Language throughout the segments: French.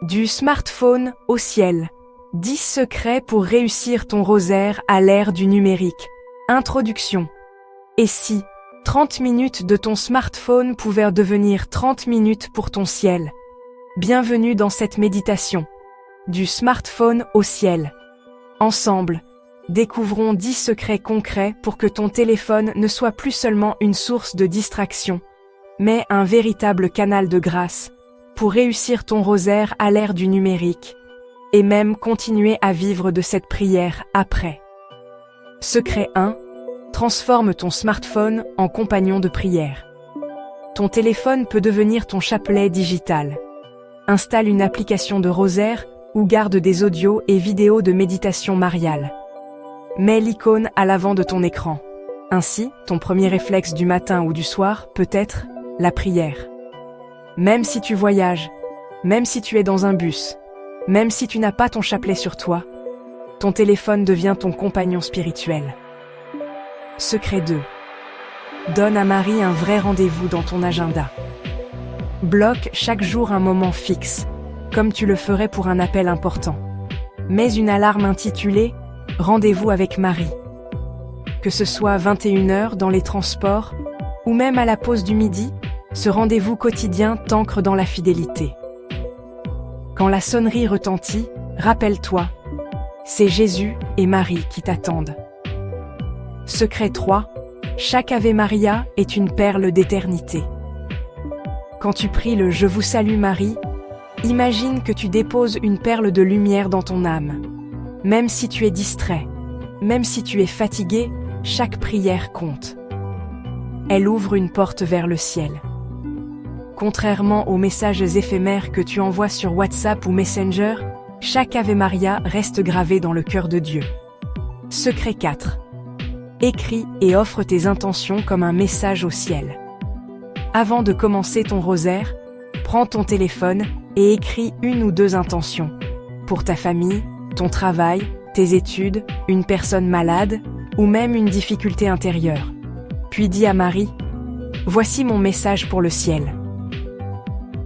Du smartphone au ciel. 10 secrets pour réussir ton rosaire à l'ère du numérique. Introduction. Et si 30 minutes de ton smartphone pouvaient devenir 30 minutes pour ton ciel? Bienvenue dans cette méditation. Du smartphone au ciel. Ensemble, découvrons 10 secrets concrets pour que ton téléphone ne soit plus seulement une source de distraction, mais un véritable canal de grâce pour réussir ton rosaire à l'ère du numérique et même continuer à vivre de cette prière après. Secret 1. Transforme ton smartphone en compagnon de prière. Ton téléphone peut devenir ton chapelet digital. Installe une application de rosaire ou garde des audios et vidéos de méditation mariale. Mets l'icône à l'avant de ton écran. Ainsi, ton premier réflexe du matin ou du soir peut être la prière. Même si tu voyages, même si tu es dans un bus, même si tu n'as pas ton chapelet sur toi, ton téléphone devient ton compagnon spirituel. Secret 2. Donne à Marie un vrai rendez-vous dans ton agenda. Bloque chaque jour un moment fixe, comme tu le ferais pour un appel important. Mets une alarme intitulée « Rendez-vous avec Marie ». Que ce soit 21h dans les transports ou même à la pause du midi, ce rendez-vous quotidien t'ancre dans la fidélité. Quand la sonnerie retentit, rappelle-toi, c'est Jésus et Marie qui t'attendent. Secret 3. Chaque Ave Maria est une perle d'éternité. Quand tu pries le « Je vous salue Marie », imagine que tu déposes une perle de lumière dans ton âme. Même si tu es distrait, même si tu es fatigué, chaque prière compte. Elle ouvre une porte vers le ciel. Contrairement aux messages éphémères que tu envoies sur WhatsApp ou Messenger, chaque Ave Maria reste gravé dans le cœur de Dieu. Secret 4. Écris et offre tes intentions comme un message au ciel. Avant de commencer ton rosaire, prends ton téléphone et écris 1 ou 2 intentions. Pour ta famille, ton travail, tes études, une personne malade ou même une difficulté intérieure. Puis dis à Marie, « Voici mon message pour le ciel ».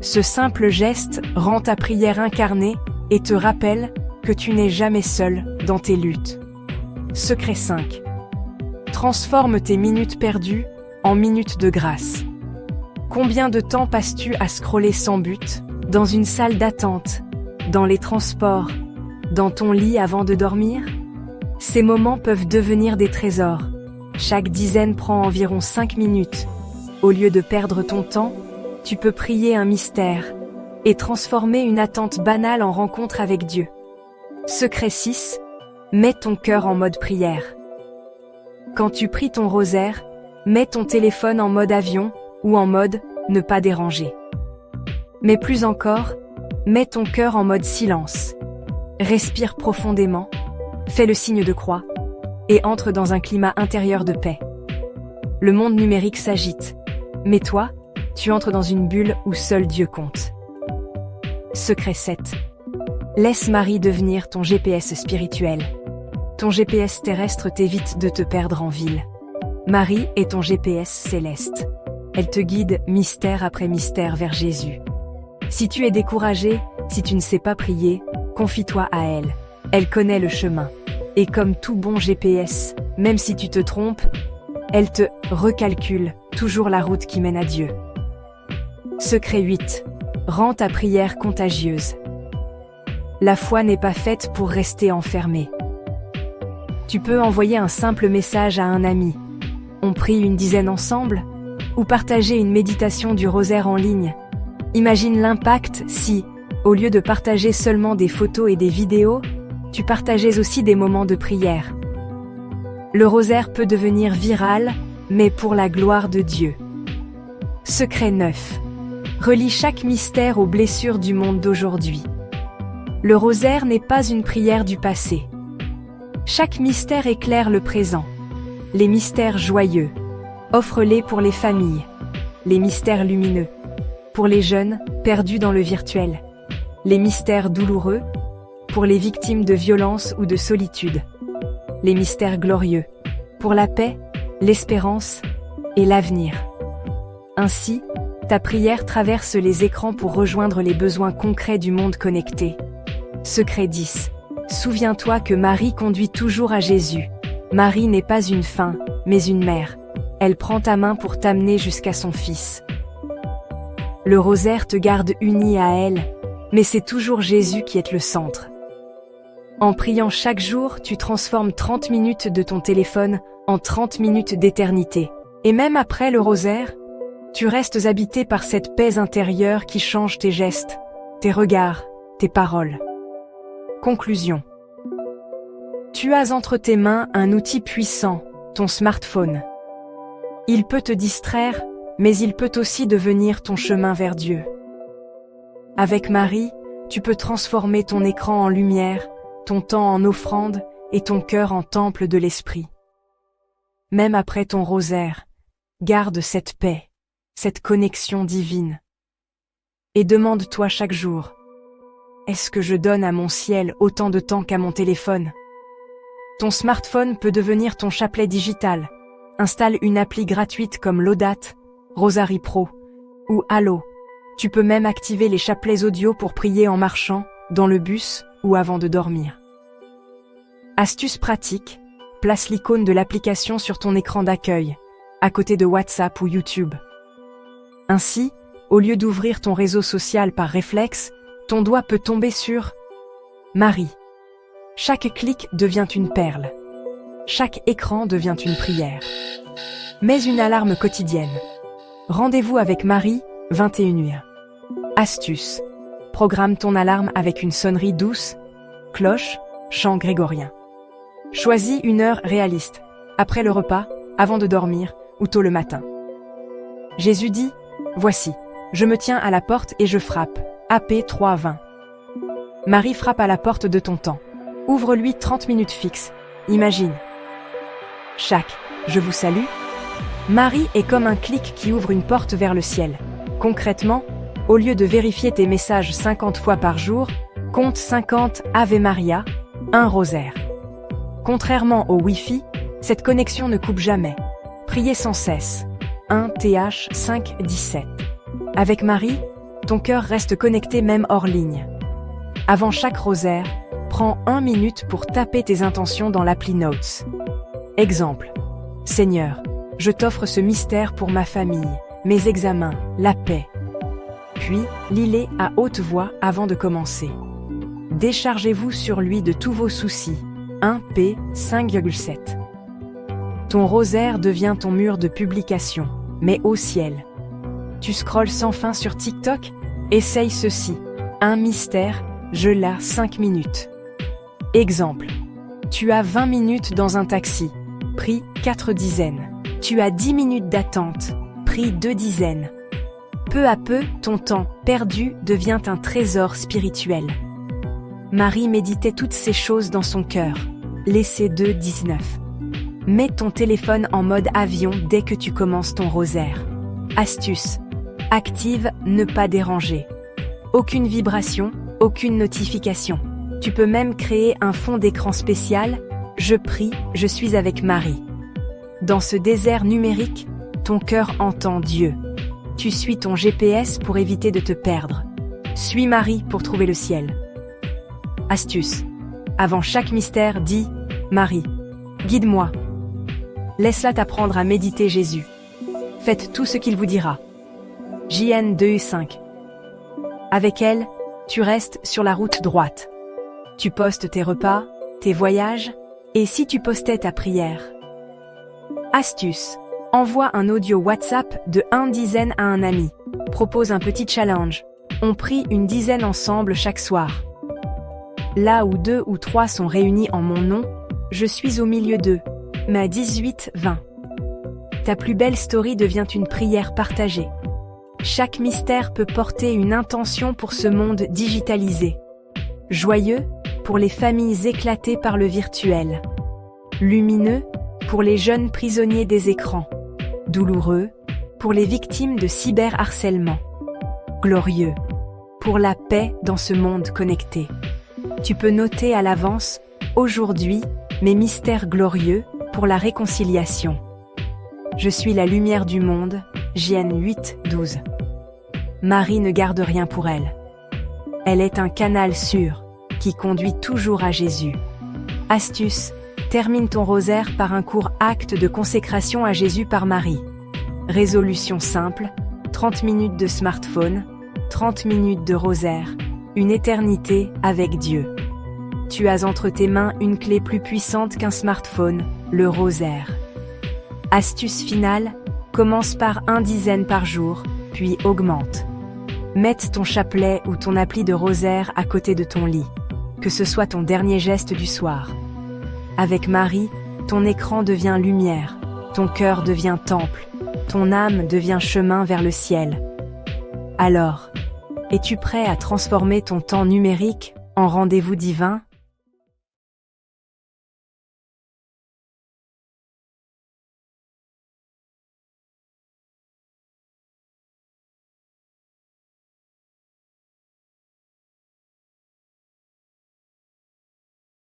Ce simple geste rend ta prière incarnée et te rappelle que tu n'es jamais seul dans tes luttes. Secret 5. Transforme tes minutes perdues en minutes de grâce. Combien de temps passes-tu à scroller sans but, dans une salle d'attente, dans les transports, dans ton lit avant de dormir? Ces moments peuvent devenir des trésors. Chaque dizaine prend environ 5 minutes. Au lieu de perdre ton temps, tu peux prier un mystère et transformer une attente banale en rencontre avec Dieu. Secret 6. Mets ton cœur en mode prière. Quand tu pries ton rosaire, mets ton téléphone en mode avion ou en mode « ne pas déranger ». Mais plus encore, mets ton cœur en mode silence. Respire profondément, fais le signe de croix et entre dans un climat intérieur de paix. Le monde numérique s'agite, mais toi, tu entres dans une bulle où seul Dieu compte. Secret 7. Laisse Marie devenir ton GPS spirituel. Ton GPS terrestre t'évite de te perdre en ville. Marie est ton GPS céleste. Elle te guide mystère après mystère vers Jésus. Si tu es découragé, si tu ne sais pas prier, confie-toi à elle. Elle connaît le chemin. Et comme tout bon GPS, même si tu te trompes, elle te recalcule toujours la route qui mène à Dieu. Secret 8. Rends ta prière contagieuse. La foi n'est pas faite pour rester enfermée. Tu peux envoyer un simple message à un ami. On prie une dizaine ensemble? Ou partager une méditation du rosaire en ligne? Imagine l'impact si, au lieu de partager seulement des photos et des vidéos, tu partageais aussi des moments de prière. Le rosaire peut devenir viral, mais pour la gloire de Dieu. Secret 9. Relie chaque mystère aux blessures du monde d'aujourd'hui. Le rosaire n'est pas une prière du passé. Chaque mystère éclaire le présent. Les mystères joyeux, offre-les pour les familles. Les mystères lumineux, pour les jeunes perdus dans le virtuel. Les mystères douloureux, pour les victimes de violence ou de solitude. Les mystères glorieux, pour la paix, l'espérance et l'avenir. Ainsi, Ta prière traverse les écrans pour rejoindre les besoins concrets du monde connecté. Secret 10. Souviens-toi que Marie conduit toujours à Jésus. Marie n'est pas une fin, mais une mère. Elle prend ta main pour t'amener jusqu'à son Fils. Le rosaire te garde uni à elle, mais c'est toujours Jésus qui est le centre. En priant chaque jour, tu transformes 30 minutes de ton téléphone en 30 minutes d'éternité. Et même après le rosaire, tu restes habité par cette paix intérieure qui change tes gestes, tes regards, tes paroles. Conclusion. Tu as entre tes mains un outil puissant, ton smartphone. Il peut te distraire, mais il peut aussi devenir ton chemin vers Dieu. Avec Marie, tu peux transformer ton écran en lumière, ton temps en offrande et ton cœur en temple de l'esprit. Même après ton rosaire, garde cette paix, cette connexion divine. Et demande-toi chaque jour, est-ce que je donne à mon ciel autant de temps qu'à mon téléphone? Ton smartphone peut devenir ton chapelet digital. Installe une appli gratuite comme Laudate, Rosary Pro ou Allo. Tu peux même activer les chapelets audio pour prier en marchant, dans le bus ou avant de dormir. Astuce pratique, place l'icône de l'application sur ton écran d'accueil, à côté de WhatsApp ou YouTube. Ainsi, au lieu d'ouvrir ton réseau social par réflexe, ton doigt peut tomber sur Marie. Chaque clic devient une perle. Chaque écran devient une prière. Mets une alarme quotidienne. Rendez-vous avec Marie, 21h. Astuce. Programme ton alarme avec une sonnerie douce, cloche, chant grégorien. Choisis une heure réaliste, après le repas, avant de dormir ou tôt le matin. Jésus dit, « Voici, je me tiens à la porte et je frappe. » AP 3:20. Marie frappe à la porte de ton temps. Ouvre-lui 30 minutes fixes. Imagine. Chaque « Je vous salue » Marie est comme un clic qui ouvre une porte vers le ciel. Concrètement, au lieu de vérifier tes messages 50 fois par jour, compte 50 Ave Maria, un rosaire. Contrairement au Wi-Fi, cette connexion ne coupe jamais. Priez sans cesse. 1 Th 5:17. Avec Marie, ton cœur reste connecté même hors ligne. Avant chaque rosaire, prends 1 minute pour taper tes intentions dans l'appli Notes. Exemple. Seigneur, je t'offre ce mystère pour ma famille, mes examens, la paix. Puis, lis-les à haute voix avant de commencer. Déchargez-vous sur lui de tous vos soucis. 1 P 5,7. Ton rosaire devient ton mur de publication, mais au ciel. Tu scrolles sans fin sur TikTok? Essaye ceci. Un mystère, je l'ai 5 minutes. Exemple. Tu as 20 minutes dans un taxi. Prie 4 dizaines. Tu as 10 minutes d'attente. Prie 2 dizaines. Peu à peu, ton temps perdu devient un trésor spirituel. Marie méditait toutes ces choses dans son cœur. Laissez 2:19. Mets ton téléphone en mode avion dès que tu commences ton rosaire. Astuce. Active ne pas déranger. Aucune vibration, aucune notification. Tu peux même créer un fond d'écran spécial. Je prie, je suis avec Marie. Dans ce désert numérique, ton cœur entend Dieu. Tu suis ton GPS pour éviter de te perdre. Suis Marie pour trouver le ciel. Astuce. Avant chaque mystère, dis « Marie, guide-moi ». Laisse-la t'apprendre à méditer Jésus. Faites tout ce qu'il vous dira. JN 2:5. Avec elle, tu restes sur la route droite. Tu postes tes repas, tes voyages, et si tu postais ta prière. Astuce. Envoie un audio WhatsApp de 1 dizaine à un ami. Propose un petit challenge. On prie une dizaine ensemble chaque soir. Là où 2 ou 3 sont réunis en mon nom, je suis au milieu d'eux. Ma 18-20. Ta plus belle story devient une prière partagée. Chaque mystère peut porter une intention pour ce monde digitalisé. Joyeux, pour les familles éclatées par le virtuel. Lumineux, pour les jeunes prisonniers des écrans. Douloureux, pour les victimes de cyberharcèlement. Glorieux, pour la paix dans ce monde connecté. Tu peux noter à l'avance, aujourd'hui, mes mystères glorieux pour la réconciliation. Je suis la lumière du monde, JN 8:12. Marie ne garde rien pour elle. Elle est un canal sûr, qui conduit toujours à Jésus. Astuce, termine ton rosaire par un court acte de consécration à Jésus par Marie. Résolution simple, 30 minutes de smartphone, 30 minutes de rosaire, une éternité avec Dieu. Tu as entre tes mains une clé plus puissante qu'un smartphone, le rosaire. Astuce finale, commence par 1 dizaine par jour, puis augmente. Mette ton chapelet ou ton appli de rosaire à côté de ton lit, que ce soit ton dernier geste du soir. Avec Marie, ton écran devient lumière, ton cœur devient temple, ton âme devient chemin vers le ciel. Alors, es-tu prêt à transformer ton temps numérique en rendez-vous divin ?